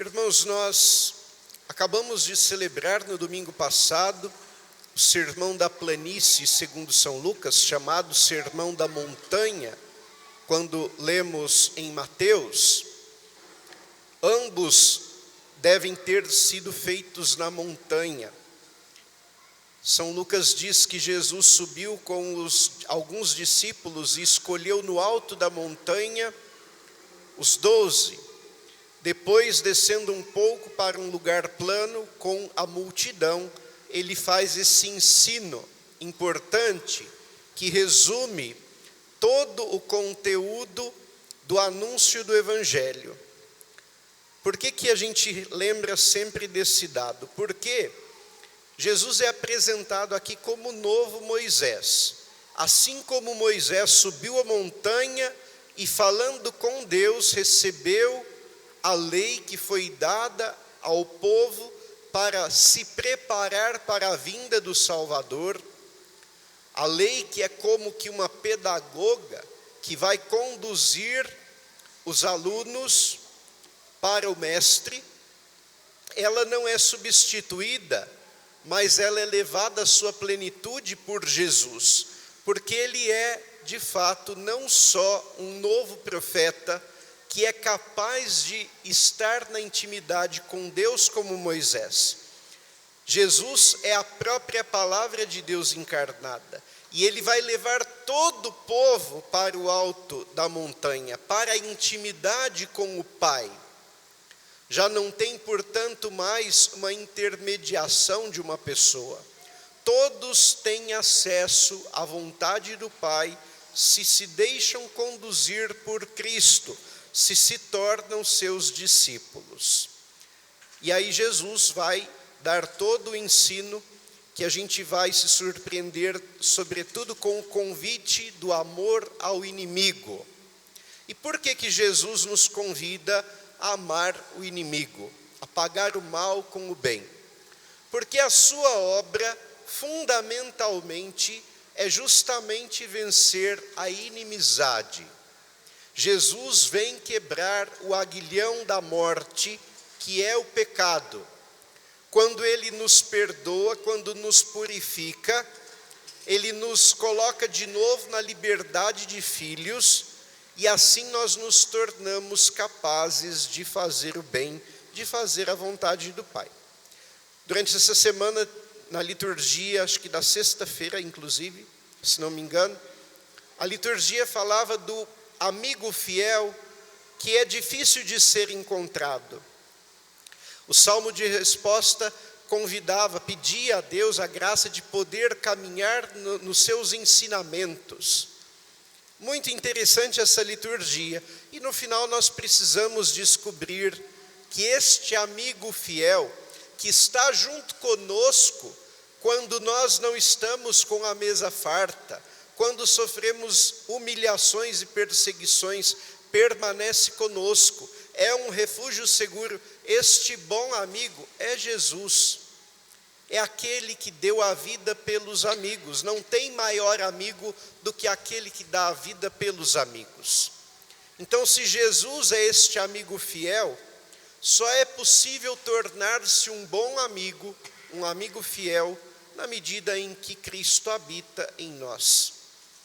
Irmãos, nós acabamos de celebrar no domingo passado o Sermão da Planície, segundo São Lucas, chamado Sermão da Montanha, quando lemos em Mateus. Ambos devem ter sido feitos na montanha. São Lucas diz que Jesus subiu com alguns discípulos e escolheu no alto da montanha os 12. Depois, descendo um pouco para um lugar plano com a multidão, ele faz esse ensino importante que resume todo o conteúdo do anúncio do Evangelho. Por que a gente lembra sempre desse dado? Porque Jesus é apresentado aqui como o novo Moisés. Assim como Moisés subiu a montanha e falando com Deus recebeu a lei que foi dada ao povo para se preparar para a vinda do Salvador, a lei que é como que uma pedagoga que vai conduzir os alunos para o mestre, ela não é substituída, mas ela é levada à sua plenitude por Jesus, porque ele é, de fato, não só um novo profeta, que é capaz de estar na intimidade com Deus como Moisés. Jesus é a própria palavra de Deus encarnada, e ele vai levar todo o povo para o alto da montanha, para a intimidade com o Pai. Já não tem, portanto, mais uma intermediação de uma pessoa. Todos têm acesso à vontade do Pai, se deixam conduzir por Cristo, se tornam seus discípulos. E aí Jesus vai dar todo o ensino que a gente vai se surpreender, sobretudo com o convite do amor ao inimigo. E por que Jesus nos convida a amar o inimigo, a pagar o mal com o bem? Porque a sua obra, fundamentalmente, é justamente vencer a inimizade. Jesus vem quebrar o aguilhão da morte, que é o pecado. Quando ele nos perdoa, quando nos purifica, ele nos coloca de novo na liberdade de filhos, e assim nós nos tornamos capazes de fazer o bem, de fazer a vontade do Pai. Durante essa semana, na liturgia, acho que da sexta-feira, inclusive, se não me engano, a liturgia falava do amigo fiel que é difícil de ser encontrado. O salmo de resposta convidava, pedia a Deus a graça de poder caminhar nos seus ensinamentos. Muito interessante essa liturgia. E no final nós precisamos descobrir que este amigo fiel, que está junto conosco, quando nós não estamos com a mesa farta, quando sofremos humilhações e perseguições, permanece conosco, é um refúgio seguro. Este bom amigo é Jesus, é aquele que deu a vida pelos amigos. Não tem maior amigo do que aquele que dá a vida pelos amigos. Então, se Jesus é este amigo fiel, só é possível tornar-se um bom amigo, um amigo fiel, na medida em que Cristo habita em nós,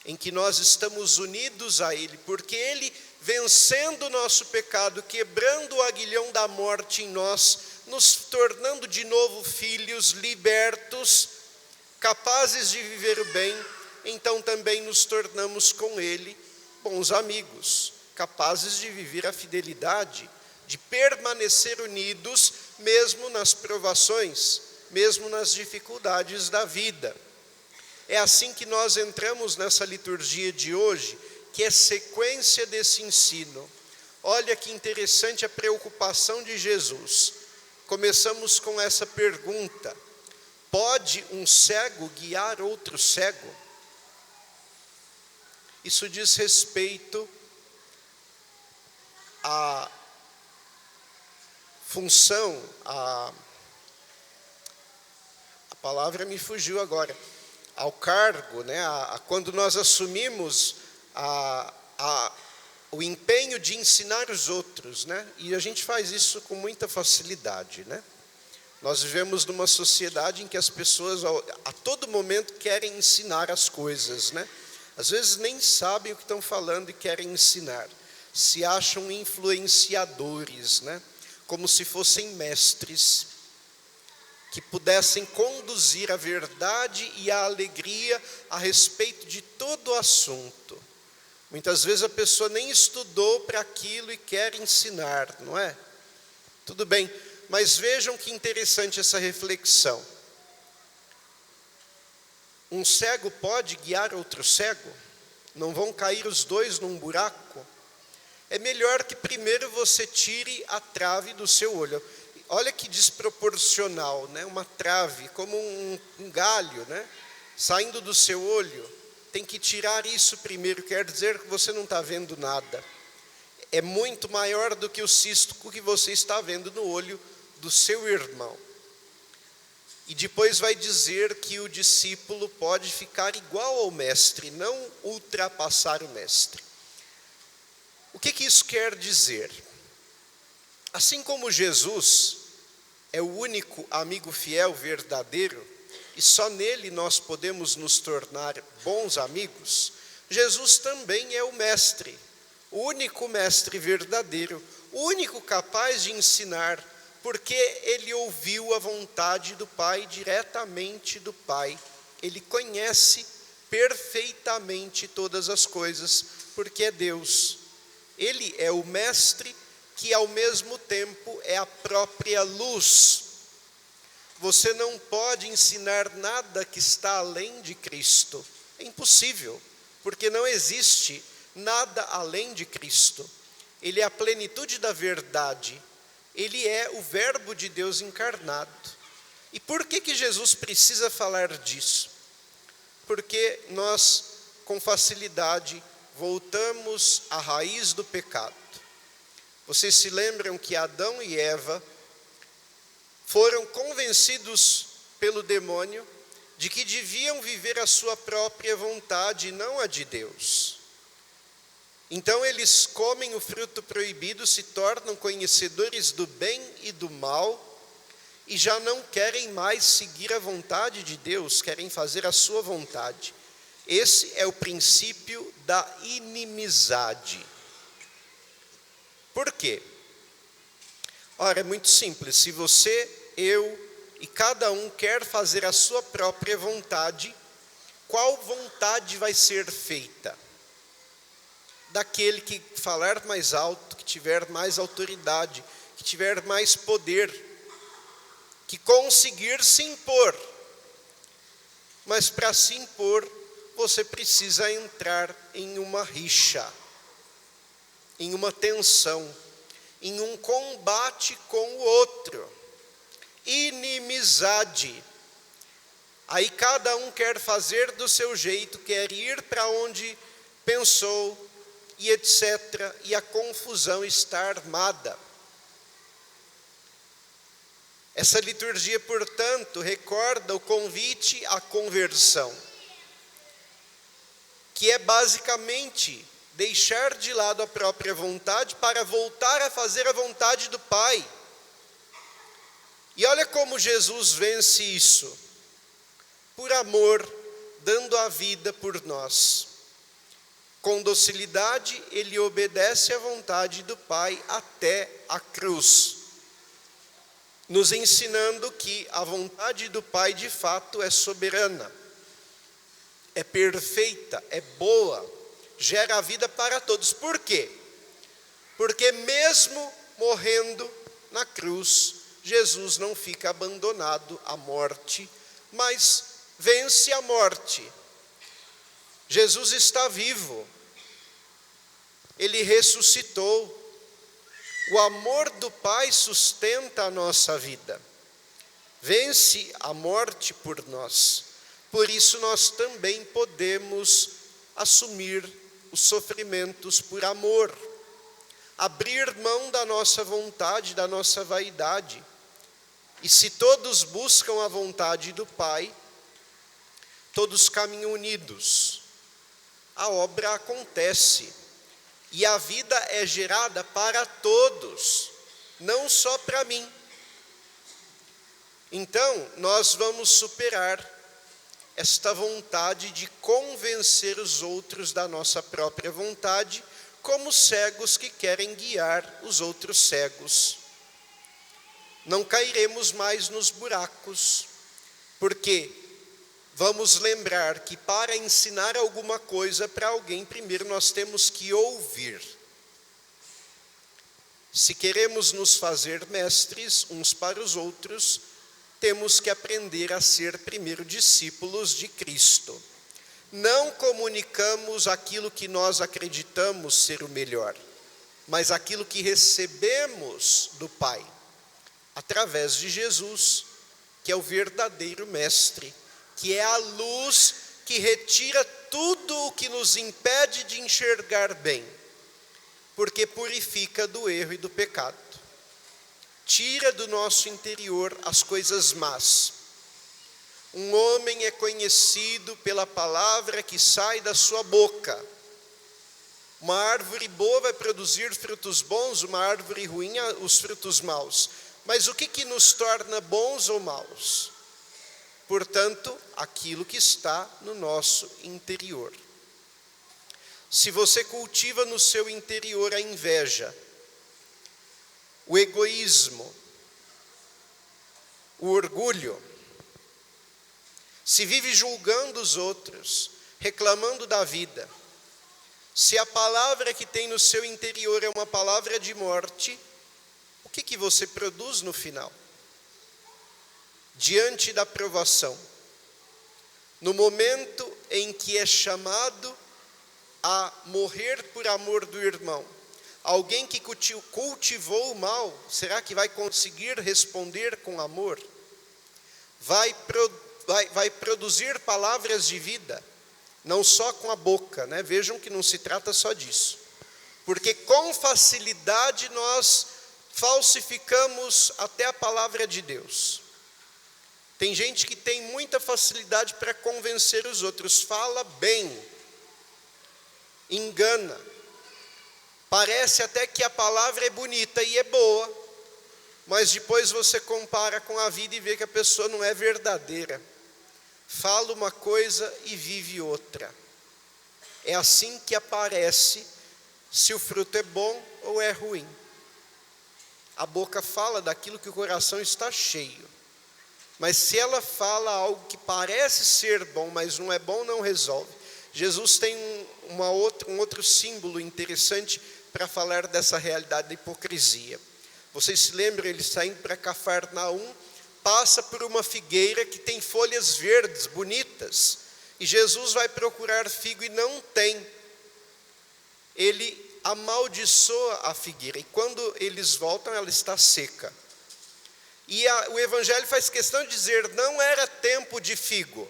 em que nós estamos unidos a Ele, porque Ele, vencendo o nosso pecado, quebrando o aguilhão da morte em nós, nos tornando de novo filhos libertos, capazes de viver o bem, então também nos tornamos com Ele bons amigos, capazes de viver a fidelidade, de permanecer unidos, mesmo nas provações, mesmo nas dificuldades da vida. É assim que nós entramos nessa liturgia de hoje, que é sequência desse ensino. Olha que interessante a preocupação de Jesus. Começamos com essa pergunta: pode um cego guiar outro cego? Isso diz respeito à função, a palavra me fugiu agora, ao cargo, né? Quando nós assumimos a o empenho de ensinar os outros, né? E a gente faz isso com muita facilidade, né? Nós vivemos numa sociedade em que as pessoas a todo momento querem ensinar as coisas, né? Às vezes nem sabem o que estão falando e querem ensinar. Se acham influenciadores, né? Como se fossem mestres que pudessem conduzir a verdade e a alegria a respeito de todo o assunto. Muitas vezes a pessoa nem estudou para aquilo e quer ensinar, não é? Tudo bem, mas vejam que interessante essa reflexão. Um cego pode guiar outro cego? Não vão cair os dois num buraco? É melhor que primeiro você tire a trave do seu olho. Olha que desproporcional, né? Uma trave, como um galho, né? Saindo do seu olho. Tem que tirar isso primeiro, quer dizer que você não está vendo nada. É muito maior do que o cisto que você está vendo no olho do seu irmão. E depois vai dizer que o discípulo pode ficar igual ao mestre, não ultrapassar o mestre. O que isso quer dizer? Assim como Jesus é o único amigo fiel verdadeiro, e só nele nós podemos nos tornar bons amigos, Jesus também é o mestre, o único mestre verdadeiro, o único capaz de ensinar, porque ele ouviu a vontade do Pai, diretamente do Pai. Ele conhece perfeitamente todas as coisas, porque é Deus. Ele é o mestre que ao mesmo tempo é a própria luz. Você não pode ensinar nada que está além de Cristo. É impossível, porque não existe nada além de Cristo. Ele é a plenitude da verdade. Ele é o Verbo de Deus encarnado. E por que Jesus precisa falar disso? Porque nós, com facilidade, voltamos à raiz do pecado. Vocês se lembram que Adão e Eva foram convencidos pelo demônio de que deviam viver a sua própria vontade, não a de Deus. Então eles comem o fruto proibido, se tornam conhecedores do bem e do mal, e já não querem mais seguir a vontade de Deus, querem fazer a sua vontade. Esse é o princípio da inimizade. Por quê? Ora, é muito simples. Se você, eu e cada um quer fazer a sua própria vontade, qual vontade vai ser feita? Daquele que falar mais alto, que tiver mais autoridade, que tiver mais poder, que conseguir se impor. Mas para se impor, você precisa entrar em uma rixa, em uma tensão, em um combate com o outro, inimizade. Aí cada um quer fazer do seu jeito, quer ir para onde pensou, e etc. E a confusão está armada. Essa liturgia, portanto, recorda o convite à conversão, que é basicamente deixar de lado a própria vontade para voltar a fazer a vontade do Pai. E olha como Jesus vence isso. Por amor, dando a vida por nós. Com docilidade, ele obedece à vontade do Pai até a cruz, nos ensinando que a vontade do Pai de fato é soberana, é perfeita, é boa, gera a vida para todos. Por quê? Porque mesmo morrendo na cruz, Jesus não fica abandonado à morte, mas vence a morte. Jesus está vivo, ele ressuscitou. O amor do Pai sustenta a nossa vida, vence a morte por nós. Por isso nós também podemos assumir os sofrimentos por amor, abrir mão da nossa vontade, da nossa vaidade. E se todos buscam a vontade do Pai, todos caminham unidos. A obra acontece. E a vida é gerada para todos, não só para mim. Então, nós vamos superar esta vontade de convencer os outros da nossa própria vontade, como cegos que querem guiar os outros cegos. Não cairemos mais nos buracos, porque vamos lembrar que para ensinar alguma coisa para alguém, primeiro nós temos que ouvir. Se queremos nos fazer mestres uns para os outros, temos que aprender a ser primeiro discípulos de Cristo. Não comunicamos aquilo que nós acreditamos ser o melhor, mas aquilo que recebemos do Pai, através de Jesus, que é o verdadeiro mestre, que é a luz que retira tudo o que nos impede de enxergar bem, porque purifica do erro e do pecado. Tira do nosso interior as coisas más. Um homem é conhecido pela palavra que sai da sua boca. Uma árvore boa vai produzir frutos bons, uma árvore ruim os frutos maus. Mas o que nos torna bons ou maus? Portanto, aquilo que está no nosso interior. Se você cultiva no seu interior a inveja, o egoísmo, o orgulho, se vive julgando os outros, reclamando da vida, se a palavra que tem no seu interior é uma palavra de morte, o que você produz no final? Diante da provação, no momento em que é chamado a morrer por amor do irmão, alguém que cultivou o mal, será que vai conseguir responder com amor? Vai produzir palavras de vida, não só com a boca, né? Vejam que não se trata só disso. Porque com facilidade nós falsificamos até a palavra de Deus. Tem gente que tem muita facilidade para convencer os outros, fala bem, engana. Parece até que a palavra é bonita e é boa, mas depois você compara com a vida e vê que a pessoa não é verdadeira. Fala uma coisa e vive outra. É assim que aparece se o fruto é bom ou é ruim. A boca fala daquilo que o coração está cheio. Mas se ela fala algo que parece ser bom, mas não é bom, não resolve. Jesus tem um outro símbolo interessante para falar dessa realidade da hipocrisia. Vocês se lembram, ele saindo para Cafarnaum, passa por uma figueira que tem folhas verdes, bonitas, e Jesus vai procurar figo e não tem. Ele amaldiçoa a figueira, e quando eles voltam, ela está seca. E o Evangelho faz questão de dizer, não era tempo de figo.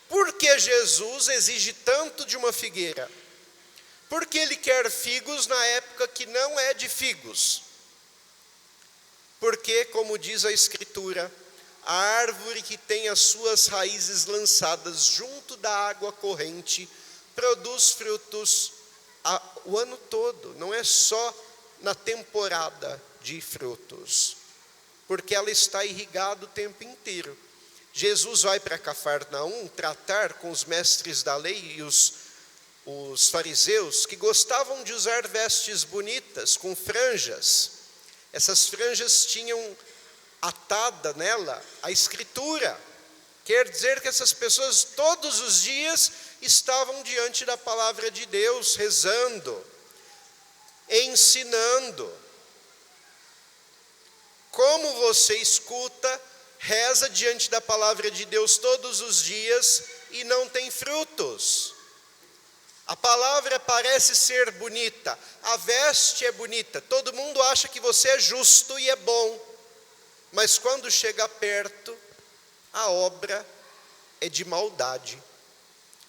Por que Jesus exige tanto de uma figueira? Porque ele quer figos na época que não é de figos. Porque, como diz a Escritura, a árvore que tem as suas raízes lançadas junto da água corrente, produz frutos o ano todo, não é só na temporada de frutos, porque ela está irrigada o tempo inteiro. Jesus vai para Cafarnaum tratar com os mestres da lei e os fariseus que gostavam de usar vestes bonitas com franjas. Essas franjas tinham atada nela a Escritura. Quer dizer que essas pessoas todos os dias estavam diante da palavra de Deus, rezando, ensinando. Como você escuta, reza diante da palavra de Deus todos os dias e não tem frutos? A palavra parece ser bonita, a veste é bonita, todo mundo acha que você é justo e é bom, mas quando chega perto, a obra é de maldade.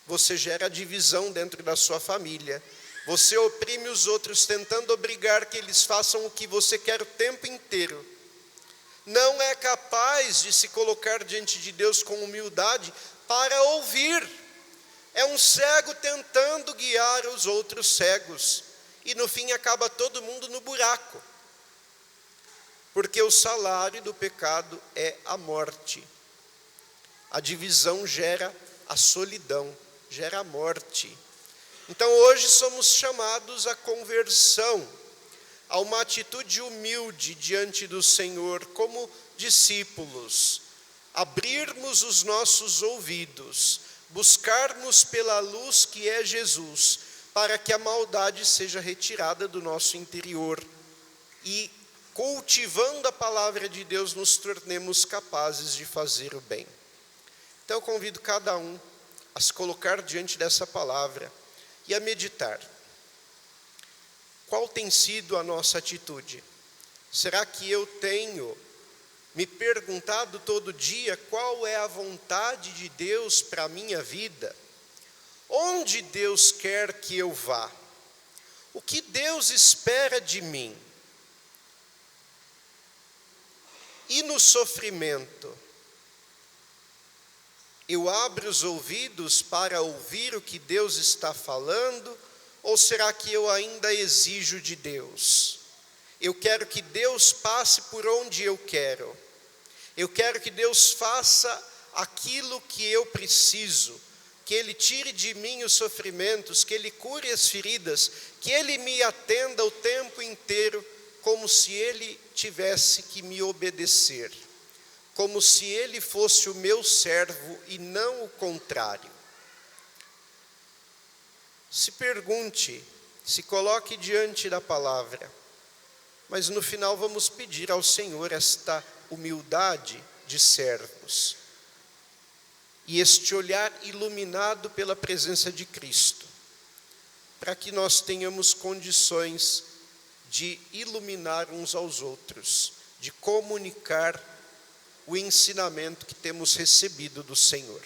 Você gera divisão dentro da sua família, você oprime os outros tentando obrigar que eles façam o que você quer o tempo inteiro. Não é capaz de se colocar diante de Deus com humildade para ouvir. É um cego tentando guiar os outros cegos. E no fim acaba todo mundo no buraco. Porque o salário do pecado é a morte. A divisão gera a solidão, gera a morte. Então hoje somos chamados à conversão, a uma atitude humilde diante do Senhor, como discípulos. Abrirmos os nossos ouvidos, buscarmos pela luz que é Jesus, para que a maldade seja retirada do nosso interior. E cultivando a palavra de Deus, nos tornemos capazes de fazer o bem. Então eu convido cada um a se colocar diante dessa palavra e a meditar. Qual tem sido a nossa atitude? Será que eu tenho me perguntado todo dia qual é a vontade de Deus para a minha vida? Onde Deus quer que eu vá? O que Deus espera de mim? E no sofrimento, eu abro os ouvidos para ouvir o que Deus está falando, ou será que eu ainda exijo de Deus? Eu quero que Deus passe por onde eu quero. Eu quero que Deus faça aquilo que eu preciso, que Ele tire de mim os sofrimentos, que Ele cure as feridas, que Ele me atenda o tempo inteiro, como se Ele tivesse que me obedecer. Como se Ele fosse o meu servo e não o contrário. Se pergunte, se coloque diante da palavra, mas no final vamos pedir ao Senhor esta humildade de servos e este olhar iluminado pela presença de Cristo, para que nós tenhamos condições de iluminar uns aos outros, de comunicar o ensinamento que temos recebido do Senhor.